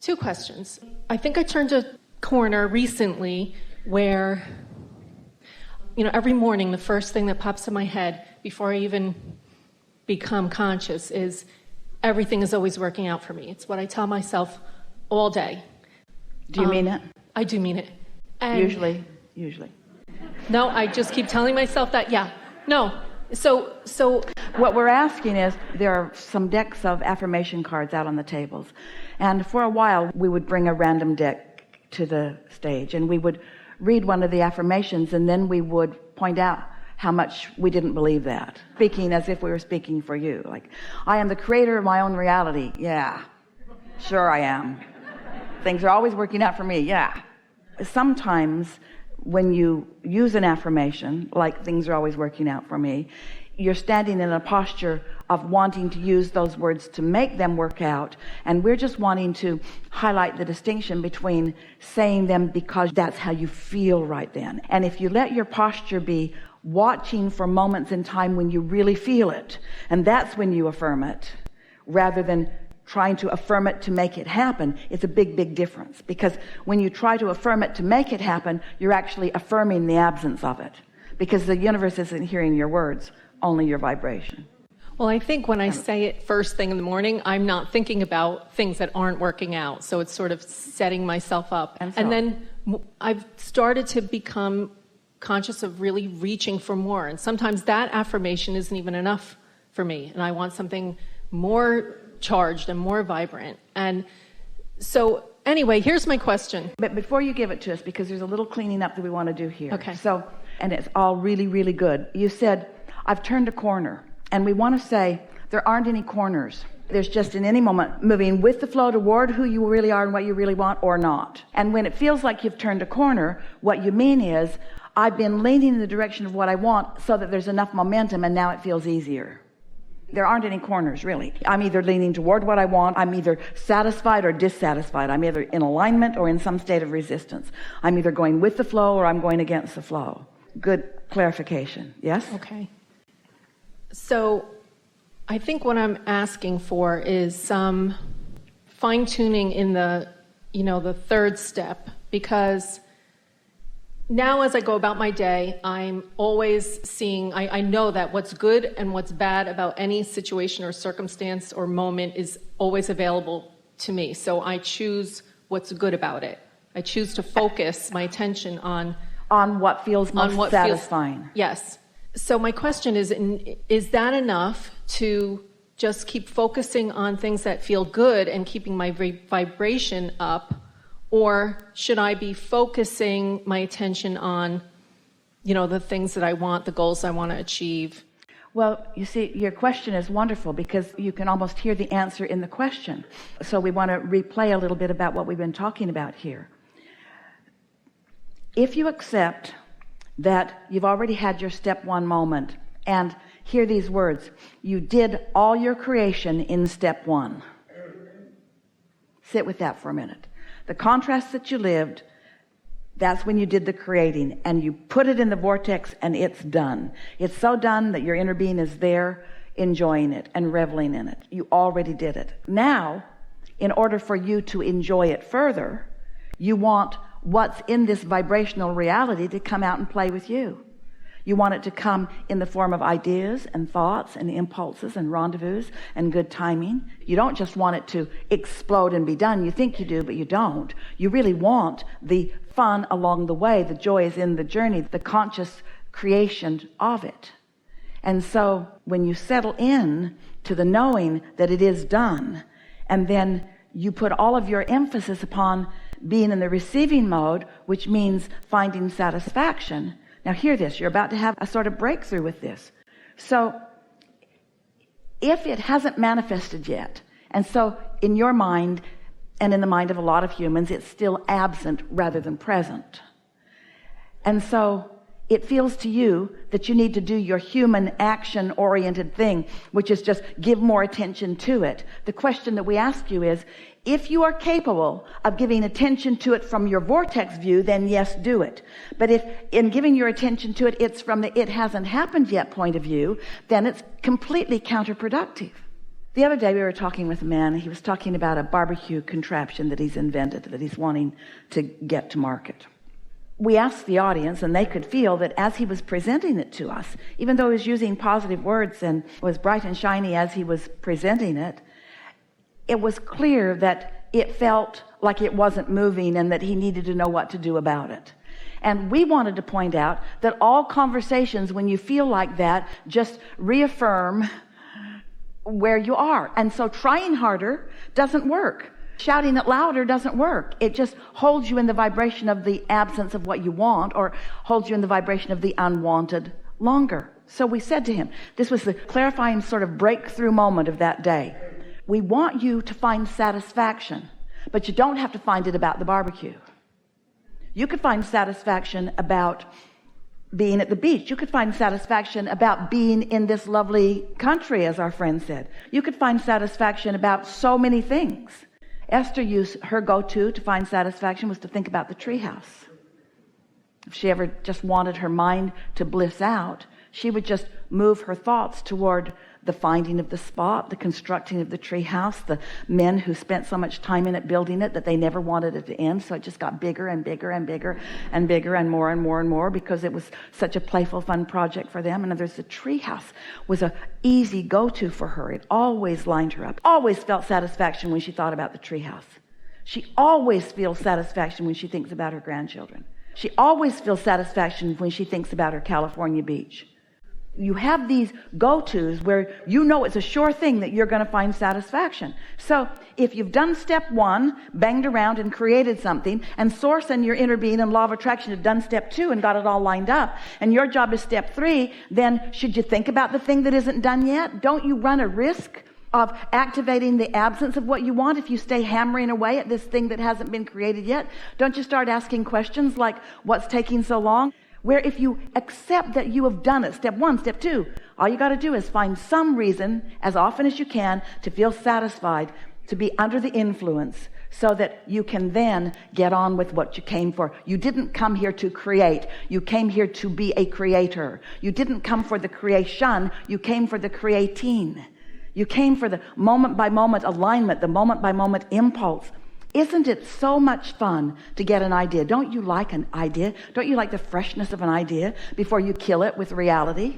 Two questions. I think I turned a corner recently where, every morning the first thing that pops in my head before I even become conscious is everything is always working out for me. It's what I tell myself all day. Do you mean it? I do mean it. And Usually. No, I just keep telling myself that, yeah. No. So what we're asking is, there are some decks of affirmation cards out on the tables. And for a while, we would bring a random deck to the stage and we would read one of the affirmations, and then we would point out how much we didn't believe that. Speaking as if we were speaking for you. Like, I am the creator of my own reality. Yeah, sure I am. Things are always working out for me. Yeah. Sometimes when you use an affirmation, like things are always working out for me, you're standing in a posture of wanting to use those words to make them work out, and we're just wanting to highlight the distinction between saying them because that's how you feel right then. And if you let your posture be watching for moments in time when you really feel it, and that's when you affirm it, rather than trying to affirm it to make it happen, it's a big difference. Because when you try to affirm it to make it happen, you're actually affirming the absence of it, because the universe isn't hearing your words, only your vibration. Well, I think when I say it first thing in the morning, I'm not thinking about things that aren't working out. So it's sort of setting myself up. And then I've started to become conscious of really reaching for more. And sometimes that affirmation isn't even enough for me. And I want something more charged and more vibrant. And so anyway, here's my question. But before you give it to us, because there's a little cleaning up that we want to do here. Okay. So, and it's all really good. You said, I've turned a corner. And we want to say there aren't any corners. There's just in any moment moving with the flow toward who you really are and what you really want, or not. And when it feels like you've turned a corner, what you mean is, I've been leaning in the direction of what I want so that there's enough momentum, and now it feels easier. There aren't any corners, really. I'm either leaning toward what I want, I'm either satisfied or dissatisfied. I'm either in alignment or in some state of resistance. I'm either going with the flow or I'm going against the flow. Good clarification. Yes? Okay. So I think what I'm asking for is some fine-tuning in the third step, because now as I go about my day, I'm always seeing, I know that what's good and what's bad about any situation or circumstance or moment is always available to me. So I choose what's good about it. I choose to focus my attention on what feels most satisfying. Yes. So my question is that enough to just keep focusing on things that feel good and keeping my vibration up? Or should I be focusing my attention on, the things that I want, the goals I want to achieve? Well, you see, your question is wonderful because you can almost hear the answer in the question. So we want to replay a little bit about what we've been talking about here. If you accept that you've already had your step one moment, and hear these words, you did all your creation in step one. Sit with that for a minute. The contrast that you lived, that's when you did the creating, and you put it in the vortex and it's done. It's so done that your inner being is there enjoying it and reveling in it. You already did it. Now, in order for you to enjoy it further, you want what's in this vibrational reality to come out and play with you. You want it to come in the form of ideas and thoughts and impulses and rendezvous and good timing. You don't just want it to explode and be done. You think you do, but you don't. You really want the fun along the way. The joy is in the journey, the conscious creation of it. And so when you settle in to the knowing that it is done, and then you put all of your emphasis upon being in the receiving mode, which means finding satisfaction. Now hear this, you're about to have a sort of breakthrough with this. So if it hasn't manifested yet, and so in your mind and in the mind of a lot of humans, it's still absent rather than present. And so it feels to you that you need to do your human action-oriented thing, which is just give more attention to it. The question that we ask you is, if you are capable of giving attention to it from your vortex view, then yes, do it. But if in giving your attention to it, it's from the it hasn't happened yet point of view, then it's completely counterproductive. The other day we were talking with a man. He was talking about a barbecue contraption that he's invented, that he's wanting to get to market. We asked the audience, and they could feel that as he was presenting it to us, even though he was using positive words and was bright and shiny as he was presenting it, it was clear that it felt like it wasn't moving and that he needed to know what to do about it. And we wanted to point out that all conversations, when you feel like that, just reaffirm where you are. And so trying harder doesn't work. Shouting it louder doesn't work. It just holds you in the vibration of the absence of what you want, or holds you in the vibration of the unwanted longer. So we said to him, this was the clarifying sort of breakthrough moment of that day. We want you to find satisfaction, but you don't have to find it about the barbecue. You could find satisfaction about being at the beach. You could find satisfaction about being in this lovely country, as our friend said. You could find satisfaction about so many things. Esther used her go-to to find satisfaction was to think about the treehouse. If she ever just wanted her mind to bliss out, she would just move her thoughts toward the finding of the spot, the constructing of the treehouse, the men who spent so much time in it building it that they never wanted it to end, so it just got bigger and bigger and bigger and bigger and more and more and more because it was such a playful, fun project for them. And there's the treehouse was a easy go-to for her. It always lined her up. Always felt satisfaction when she thought about the treehouse. She always feels satisfaction when she thinks about her grandchildren. She always feels satisfaction when she thinks about her California beach. You have these go-tos where you know it's a sure thing that you're going to find satisfaction. So if you've done step one, banged around and created something, and Source and your inner being and law of attraction have done step two and got it all lined up, and your job is step three, then should you think about the thing that isn't done yet? Don't you run a risk of activating the absence of what you want if you stay hammering away at this thing that hasn't been created yet? Don't you start asking questions like, what's taking so long? Where if you accept that you have done it, step one, step two, all you got to do is find some reason, as often as you can, to feel satisfied, to be under the influence, so that you can then get on with what you came for. You didn't come here to create. You came here to be a creator. You didn't come for the creation. You came for the creating. You came for the moment-by-moment alignment, the moment-by-moment impulse. Isn't it so much fun to get an idea? Don't you like an idea? Don't you like the freshness of an idea before you kill it with reality?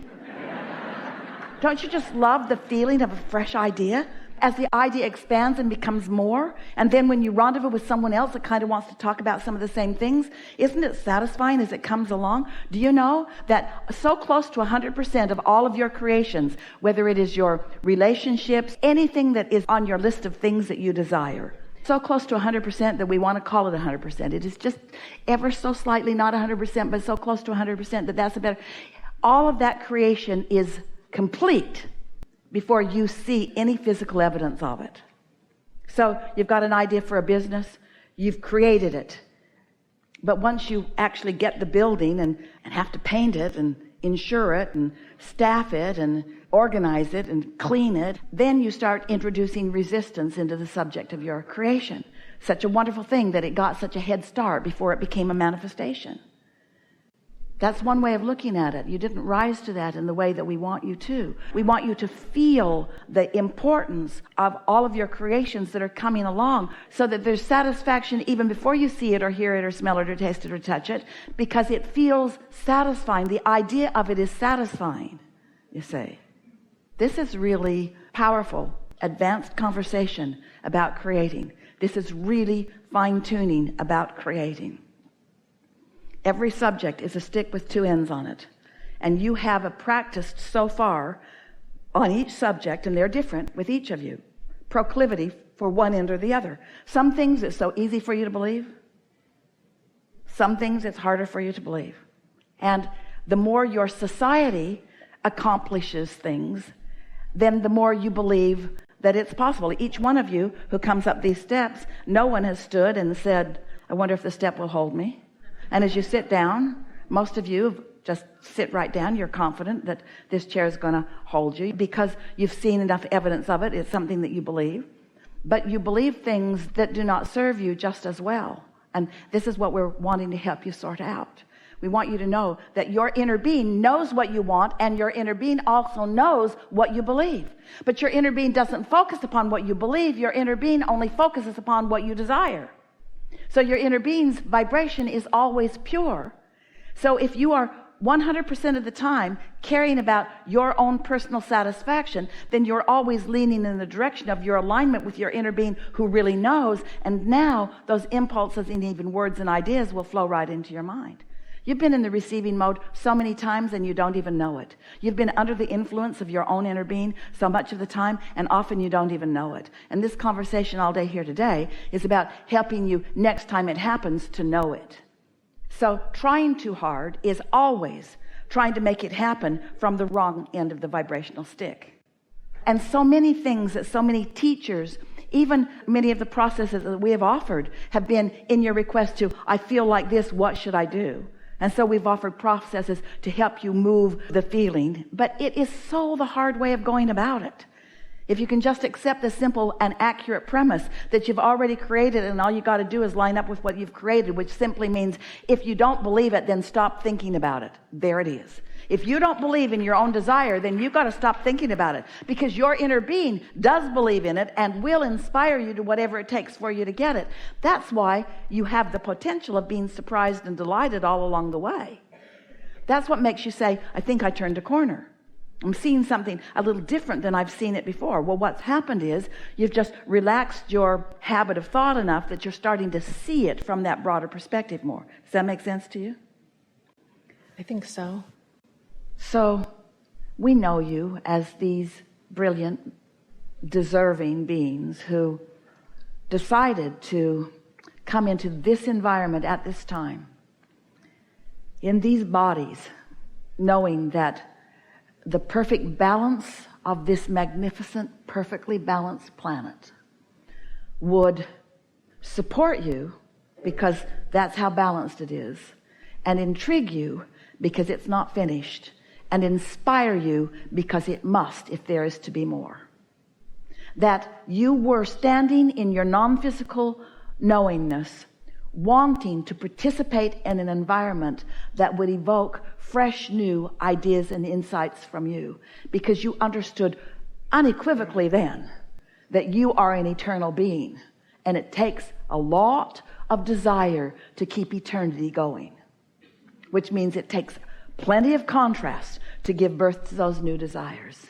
Don't you just love the feeling of a fresh idea as the idea expands and becomes more? And then when you rendezvous with someone else that kind of wants to talk about some of the same things, isn't it satisfying as it comes along? Do you know that so close to 100% of all of your creations, whether it is your relationships, anything that is on your list of things that you desire, so close to 100% that we want to call it 100%. It is just ever so slightly not 100%, but so close to 100% that that's a better. All of that creation is complete before you see any physical evidence of it. So you've got an idea for a business, you've created it. But once you actually get the building and have to paint it and insure it and staff it and organize it and clean it, then you start introducing resistance into the subject of your creation. Such a wonderful thing that it got such a head start before it became a manifestation. That's one way of looking at it. You didn't rise to that in the way that we want you to. We want you to feel the importance of all of your creations that are coming along, so that there's satisfaction even before you see it or hear it or smell it or taste it or touch it, because it feels satisfying. The idea of it is satisfying, you say. This is really powerful, advanced conversation about creating. This is really fine-tuning about creating. Every subject is a stick with two ends on it. And you have practiced so far on each subject, and they're different with each of you. Proclivity for one end or the other. Some things it's so easy for you to believe. Some things it's harder for you to believe. And the more your society accomplishes things, then the more you believe that it's possible. Each one of you who comes up these steps, no one has stood and said, I wonder if the step will hold me. And as you sit down, most of you just sit right down. You're confident that this chair is going to hold you because you've seen enough evidence of it. It's something that you believe. But you believe things that do not serve you just as well. And this is what we're wanting to help you sort out. We want you to know that your inner being knows what you want, and your inner being also knows what you believe. But your inner being doesn't focus upon what you believe. Your inner being only focuses upon what you desire. So your inner being's vibration is always pure. So if you are 100% of the time caring about your own personal satisfaction, then you're always leaning in the direction of your alignment with your inner being who really knows. And now those impulses and even words and ideas will flow right into your mind. You've been in the receiving mode so many times and you don't even know it. You've been under the influence of your own inner being so much of the time, and often you don't even know it. And this conversation all day here today is about helping you next time it happens to know it. So trying too hard is always trying to make it happen from the wrong end of the vibrational stick. And so many things that so many teachers, even many of the processes that we have offered, have been in your request to, I feel like this, what should I do? And so we've offered processes to help you move the feeling. But it is so the hard way of going about it. If you can just accept the simple and accurate premise that you've already created, and all you got to do is line up with what you've created, which simply means if you don't believe it, then stop thinking about it. There it is. If you don't believe in your own desire, then you've got to stop thinking about it, because your inner being does believe in it and will inspire you to whatever it takes for you to get it. That's why you have the potential of being surprised and delighted all along the way. That's what makes you say, I think I turned a corner. I'm seeing something a little different than I've seen it before. Well, what's happened is you've just relaxed your habit of thought enough that you're starting to see it from that broader perspective more. Does that make sense to you? I think so. So we know you as these brilliant, deserving beings who decided to come into this environment at this time, in these bodies, knowing that the perfect balance of this magnificent, perfectly balanced planet would support you because that's how balanced it is, and intrigue you because it's not finished, and inspire you because it must if there is to be more. That you were standing in your non-physical knowingness, wanting to participate in an environment that would evoke fresh new ideas and insights from you, because you understood unequivocally then that you are an eternal being, and it takes a lot of desire to keep eternity going, which means it takes plenty of contrast to give birth to those new desires.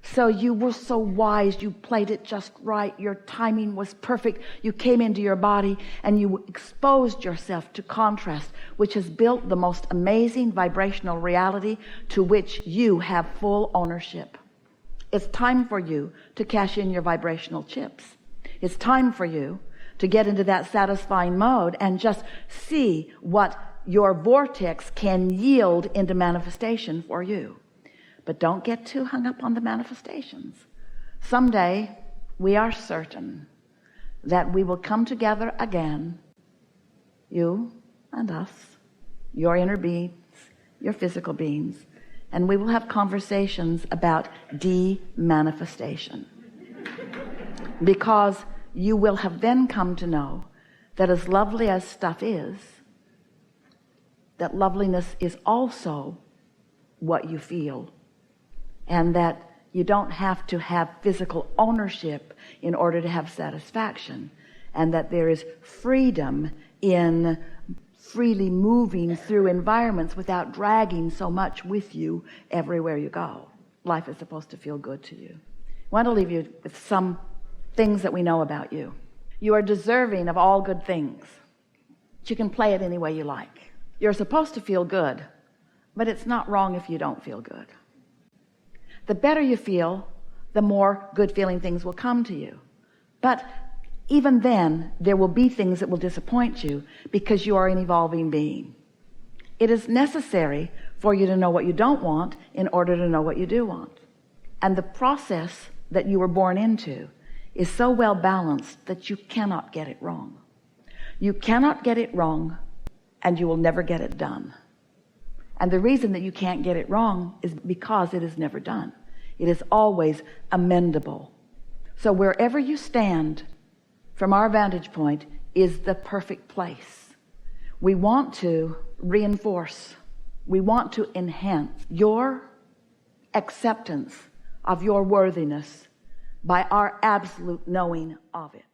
So you were so wise, you played it just right, your timing was perfect, you came into your body and you exposed yourself to contrast, which has built the most amazing vibrational reality to which you have full ownership. It's time for you to cash in your vibrational chips. It's time for you to get into that satisfying mode and just see what your vortex can yield into manifestation for you. But don't get too hung up on the manifestations. Someday, we are certain that we will come together again, you and us, your inner beings, your physical beings, and we will have conversations about de-manifestation. Because you will have then come to know that as lovely as stuff is, that loveliness is also what you feel. And that you don't have to have physical ownership in order to have satisfaction. And that there is freedom in freely moving through environments without dragging so much with you everywhere you go. Life is supposed to feel good to you. I want to leave you with some things that we know about you. You are deserving of all good things. You can play it any way you like. You're supposed to feel good, but it's not wrong if you don't feel good. The better you feel, the more good feeling things will come to you. But even then, there will be things that will disappoint you because you are an evolving being. It is necessary for you to know what you don't want in order to know what you do want. And the process that you were born into is so well balanced that you cannot get it wrong. You cannot get it wrong, and you will never get it done. And the reason that you can't get it wrong is because it is never done. It is always amendable. So wherever you stand from our vantage point is the perfect place. We want to reinforce, we want to enhance your acceptance of your worthiness by our absolute knowing of it.